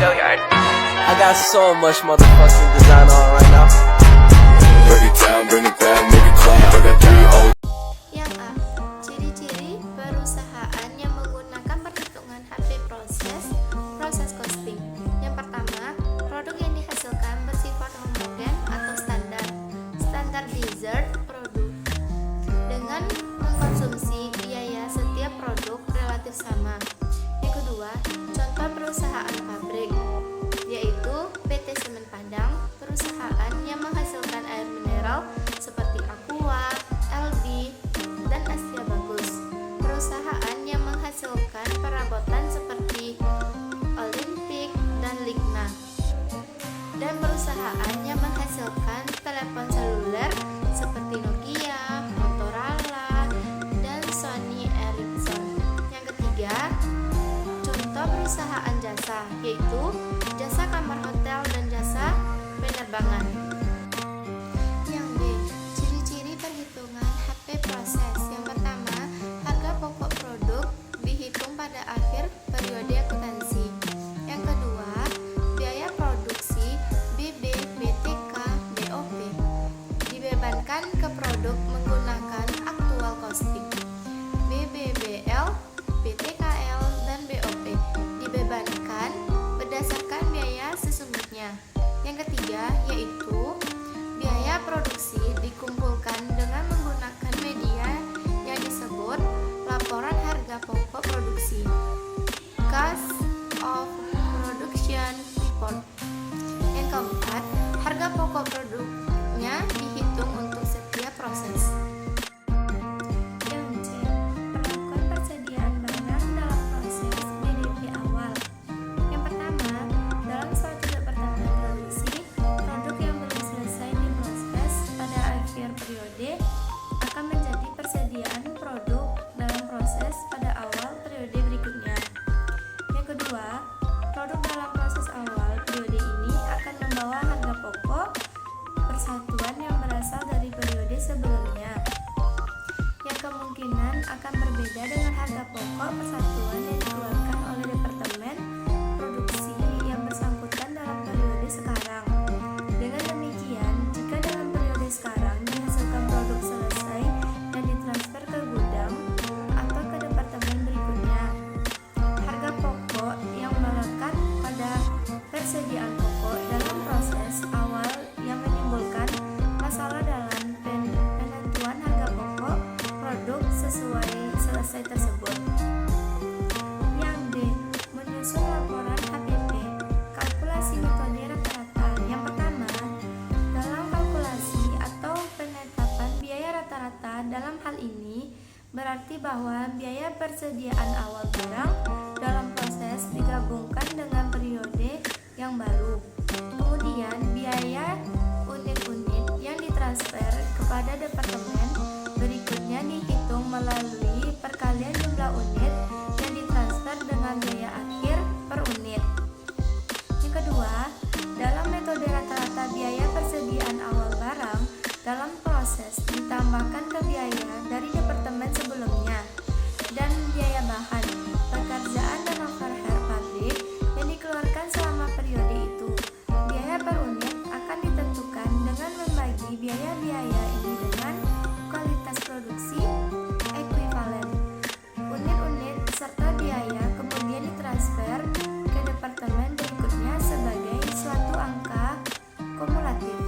I got so much motherfucking design on right now. Break it down, bring it back, make it clap. I got 3 O's. Yang A. Ciri-ciri perusahaan yang menggunakan perhitungan HP proses costing. Yang pertama, produk yang dihasilkan bersifat homogen atau standardized produk dengan mengkonsumsi biaya setiap produk relatif sama. Yang kedua, contoh perusahaan pabrik yaitu PT Semen Padang, perusahaan yang menghasilkan air mineral seperti Aqua, LB, dan Asia Bagus. Perusahaan yang menghasilkan perabotan seperti Olympic dan Ligna. Dan perusahaan yang menghasilkan telepon seluler seperti Nokia, Motorola, dan Sony Ericsson. Yang ketiga, contoh perusahaan jasa yaitu jasa kamar hotel dan jasa penerbangan. Yang B. Ciri-ciri perhitungan HP proses. Yang pertama, harga pokok produk dihitung pada akhir periode akuntansi. Yang kedua, biaya produksi BB, BTK, BOP dibebankan ke produk menggunakan aktual costing. BBBL, BTKL, dan BOP dibebankan berdasarkan biaya sesungguhnya. Yang ketiga yaitu biaya produksi dikumpulkan dengan menggunakan media yang disebut laporan harga pokok produksi, Cost of Production Report. Yang keempat, harga pokok produknya dihitung untuk setiap proses. Yang C. Perlakuan persediaan barang dalam proses BDP awal. Yang pertama, dalam suatu departemen produksi, produk yang belum selesai diproses pada akhir periode akan menjadi persediaan produk dalam proses pada awal periode berikutnya. Yang kedua, produk dalam proses awal periode ini akan membawa harga pokok persatuan yang berasal dari periode sebelumnya, yang kemungkinan akan berbeda dengan harga pokok persatuan yang dikeluarkan oleh departemen produksi yang bersangkutan dalam periode sekarang. Dengan demikian, jika dalam periode sekarang dihasilkan produk selesai dan ditransfer ke gudang atau ke departemen berikutnya, harga pokok yang melekat pada persediaan pokok dalam proses awal yang menimbulkan masalah dalam penentuan harga pokok produk sesuai selesai tersebut. Yang D. Menyusun laporan HPP. Kalkulasi metode rata-rata. Yang pertama, dalam kalkulasi atau penetapan biaya rata-rata, dalam hal ini berarti bahwa biaya persediaan awal barang dalam proses digabungkan dengan periode yang baru. Kemudian biaya unit-unit yang ditransfer kepada departemen berikutnya dihitung melalui perkalian jumlah unit yang ditransfer dengan biaya akhir per unit. Yang kedua, dalam metode rata-rata biaya persediaan awal barang dalam proses ditambahkan ke biaya dari departemen sebelumnya dan biaya bahan, pekerjaan dan overhead pabrik yang dikeluarkan selama periode itu. Biaya per unit akan ditentukan dengan membagi biaya-biaya ini dengan kualitas produksi ekuivalen. Unit-unit serta biaya kemudian ditransfer ke departemen berikutnya sebagai suatu angka kumulatif.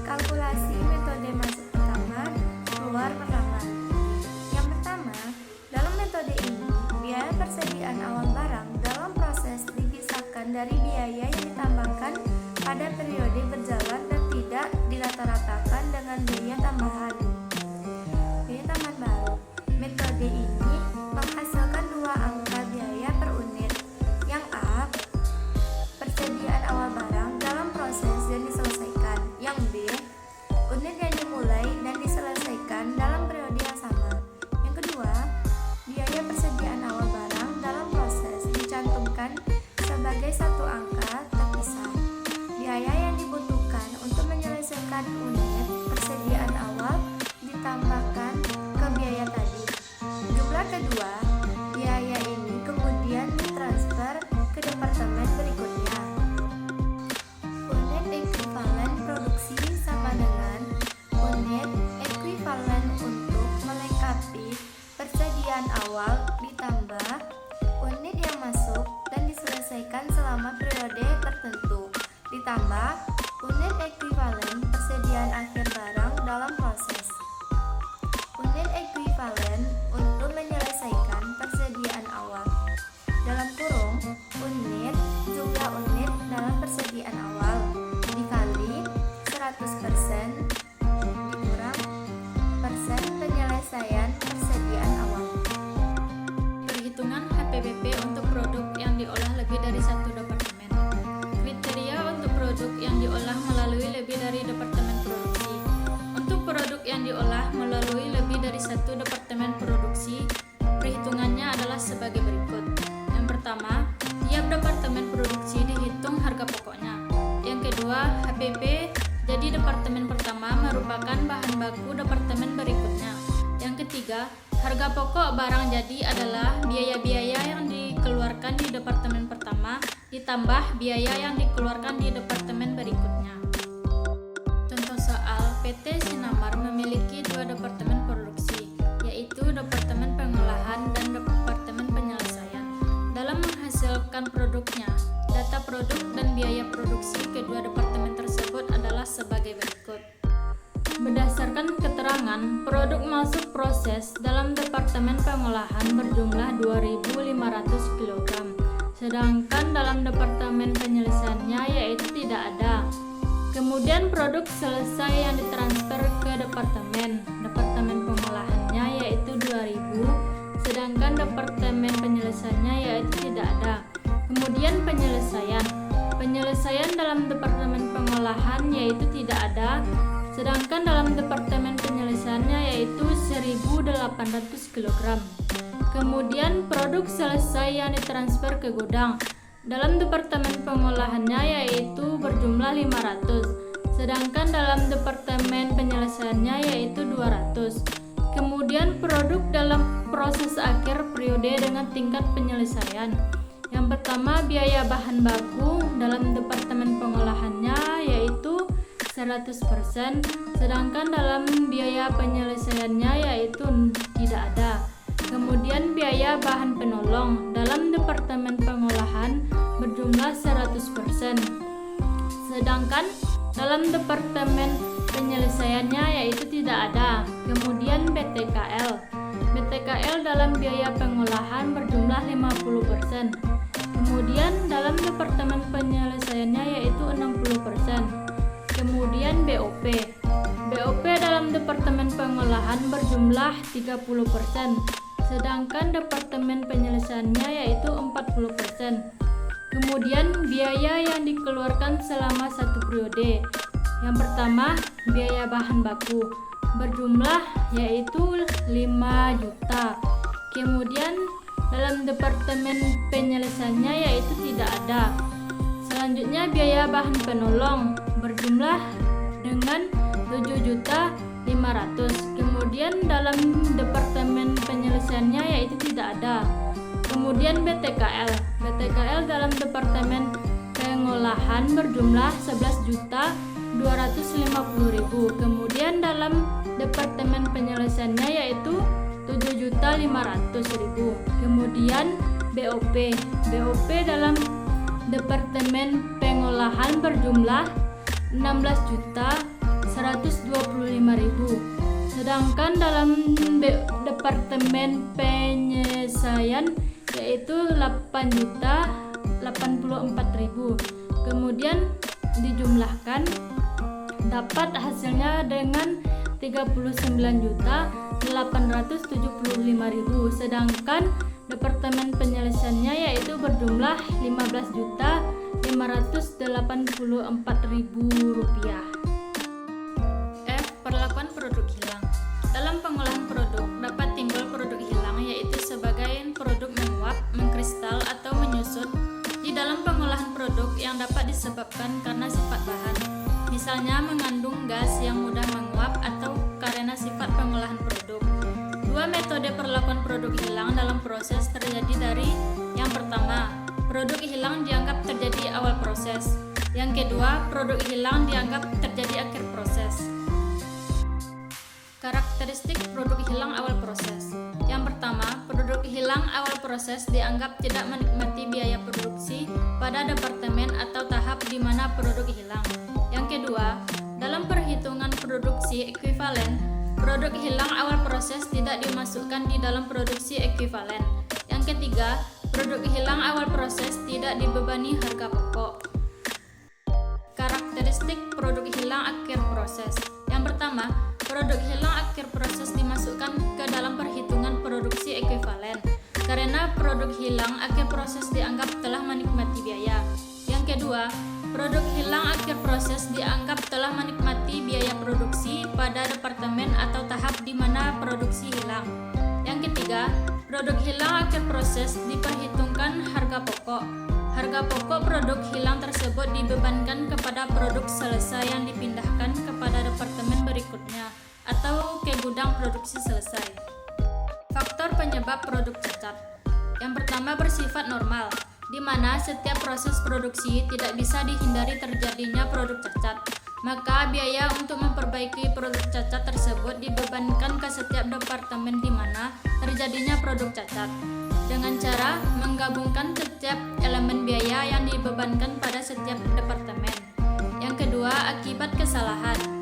Kalkulasi metode masuk pertama, keluar pertama. Yang pertama, dalam metode ini, biaya persediaan awal barang dalam proses dipisahkan dari biaya yang ditambahkan pada periode berjalan dan tidak dirata-ratakan dengan biaya tambahan. Biaya tambahan baru. Metode ini menghasilkan dua angka biaya per unit. Yang A, persediaan awal barang dalam proses yang diselesaikan. Yang B, unit yang dimulai dan diselesaikan dalam periode yang sama. Yang kedua, biaya persediaan awal barang dalam proses dicantumkan sebagai satu angka terpisah. Biaya yang dibutuhkan untuk menyelesaikan unit persediaan awal ditambahkan ke biaya tadi. Jumlah dikerjakan selama periode tertentu, ditambah unit ekuivalen persediaan akhir barang dalam proses. Unit ekuivalen untuk menyelesaikan persediaan awal. Dalam kurung, unit jumlah unit dalam persediaan awal dikali 100% dikurang persen penyelesaian persediaan awal. Perhitungan HPBP untuk produk yang diolah lebih dari satu departemen. Kriteria untuk produk yang diolah melalui lebih dari departemen produksi. Untuk produk yang diolah melalui lebih dari satu departemen produksi, perhitungannya adalah sebagai berikut. Yang pertama, tiap departemen produksi dihitung harga pokoknya. Yang kedua, HPP jadi departemen pertama merupakan bahan baku departemen berikutnya. Yang ketiga, harga pokok barang jadi adalah biaya-biaya yang dikeluarkan di departemen pertama ditambah biaya yang dikeluarkan di departemen berikutnya. Contoh soal, PT Sinamar memiliki dua departemen produksi, yaitu Departemen Pengolahan dan Departemen Penyelesaian. Dalam menghasilkan produknya, data produk dan biaya produksi kedua departemen tersebut adalah sebagai berikut. Berdasarkan keterangan, produk masuk proses dalam Departemen Pengolahan berjumlah 2.500 kg, sedangkan dalam Departemen Penyelesaiannya yaitu tidak ada. Kemudian produk selesai yang ditransfer ke Departemen Pengolahannya yaitu 2.000, sedangkan Departemen Penyelesaiannya yaitu tidak ada. Kemudian penyelesaian dalam Departemen Pengolahan yaitu tidak ada, sedangkan dalam Departemen Penyelesaiannya yaitu 1.800 kg. Kemudian produk selesai yang ditransfer ke gudang dalam Departemen Pengolahannya yaitu berjumlah 500, sedangkan dalam Departemen Penyelesaiannya yaitu 200. Kemudian produk dalam proses akhir periode dengan tingkat penyelesaian. Yang pertama, biaya bahan baku dalam Departemen Pengolahannya yaitu 100%, sedangkan dalam biaya penyelesaiannya yaitu tidak ada. Kemudian biaya bahan penolong dalam Departemen Pengolahan berjumlah 100%, sedangkan dalam Departemen Penyelesaiannya yaitu tidak ada. Kemudian BTKL dalam biaya pengolahan berjumlah 50%. Kemudian dalam Departemen Penyelesaiannya yaitu 60%. Kemudian BOP dalam Departemen Pengolahan berjumlah 30%, sedangkan Departemen Penyelesaiannya yaitu 40%. Kemudian biaya yang dikeluarkan selama satu periode. Yang pertama, biaya bahan baku berjumlah yaitu 5 juta. Kemudian dalam Departemen Penyelesaiannya yaitu tidak ada. Selanjutnya biaya bahan penolong berjumlah dengan 7.500.000. Kemudian dalam Departemen Penyelesaiannya yaitu tidak ada. Kemudian BTKL dalam Departemen Pengolahan berjumlah 11.250.000. Kemudian dalam Departemen Penyelesaiannya yaitu 7.500.000. Kemudian BOP dalam Departemen Pengolahan berjumlah 16.125.000. Sedangkan dalam Departemen Penyelesaian yaitu 8.084.000. Kemudian dijumlahkan dapat hasilnya dengan 39.875.000. Sedangkan Departemen Penyelesaiannya yaitu berjumlah 15.584.000 rupiah. F. Perlakuan produk hilang. Dalam pengolahan produk dapat timbul produk hilang yaitu sebagai produk menguap, mengkristal atau menyusut di dalam pengolahan produk yang dapat disebabkan karena sifat bahan. Misalnya mengandung gas yang mudah menguap atau karena sifat pengolahan produk. Dua metode perlakuan produk hilang dalam proses terjadi dari yang pertama, produk hilang dianggap terjadi awal proses. Yang kedua, produk hilang dianggap terjadi akhir proses. Karakteristik produk hilang awal proses. Yang Yang pertama, produk hilang awal proses dianggap tidak menikmati biaya produksi pada departemen atau tahap di mana produk hilang. Yang kedua, dalam perhitungan produksi ekuivalen, produk hilang awal proses tidak dimasukkan di dalam produksi ekuivalen. Yang ketiga, produk hilang awal proses tidak dibebani harga pokok. Karakteristik produk hilang akhir proses. Yang pertama, produk hilang akhir proses dimasukkan ke dalam perhitungan produksi ekuivalen karena produk hilang akhir proses dianggap telah menikmati biaya. Yang kedua, produk hilang akhir proses dianggap telah menikmati biaya produksi pada departemen atau tahap di mana produksi hilang. Yang ketiga, produk hilang akhir proses diperhitungkan harga pokok. Harga pokok produk hilang tersebut dibebankan kepada produk selesai yang dipindahkan kepada departemen berikutnya atau ke gudang produksi selesai. Faktor penyebab produk cacat. Yang pertama, bersifat normal, di mana setiap proses produksi tidak bisa dihindari terjadinya produk cacat. Maka biaya untuk memperbaiki produk cacat tersebut dibebankan ke setiap departemen di mana terjadinya produk cacat dengan cara menggabungkan setiap elemen biaya yang dibebankan pada setiap departemen. Yang kedua, akibat kesalahan,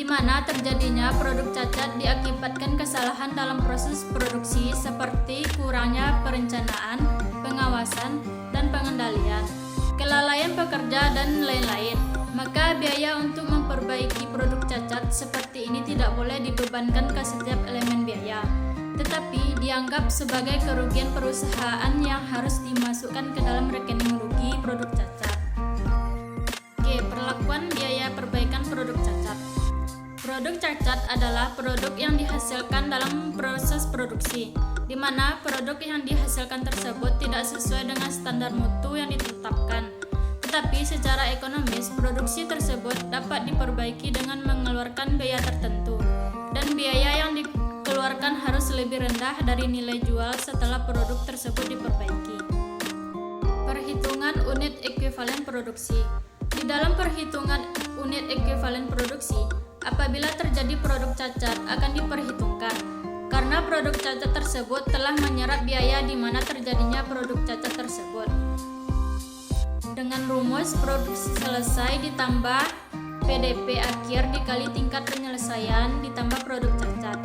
di mana terjadinya produk cacat diakibatkan kesalahan dalam proses produksi seperti kurangnya perencanaan, pengawasan, dan pengendalian, kelalaian pekerja, dan lain-lain. Maka biaya untuk memperbaiki produk cacat seperti ini tidak boleh dibebankan ke setiap elemen biaya, tetapi dianggap sebagai kerugian perusahaan yang harus dimasukkan ke dalam rekening rugi produk cacat. Oke, perlakuan biaya perbaikan produk cacat. Produk cacat adalah produk yang dihasilkan dalam proses produksi, di mana produk yang dihasilkan tersebut tidak sesuai dengan standar mutu yang ditetapkan. Tetapi secara ekonomis, produksi tersebut dapat diperbaiki dengan mengeluarkan biaya tertentu, dan biaya yang dikeluarkan harus lebih rendah dari nilai jual setelah produk tersebut diperbaiki. Perhitungan unit ekuivalen produksi. Di dalam perhitungan unit ekuivalen produksi, apabila terjadi produk cacat akan diperhitungkan, karena produk cacat tersebut telah menyerap biaya di mana terjadinya produk cacat tersebut. Dengan rumus produksi selesai ditambah PDP akhir dikali tingkat penyelesaian ditambah produk cacat.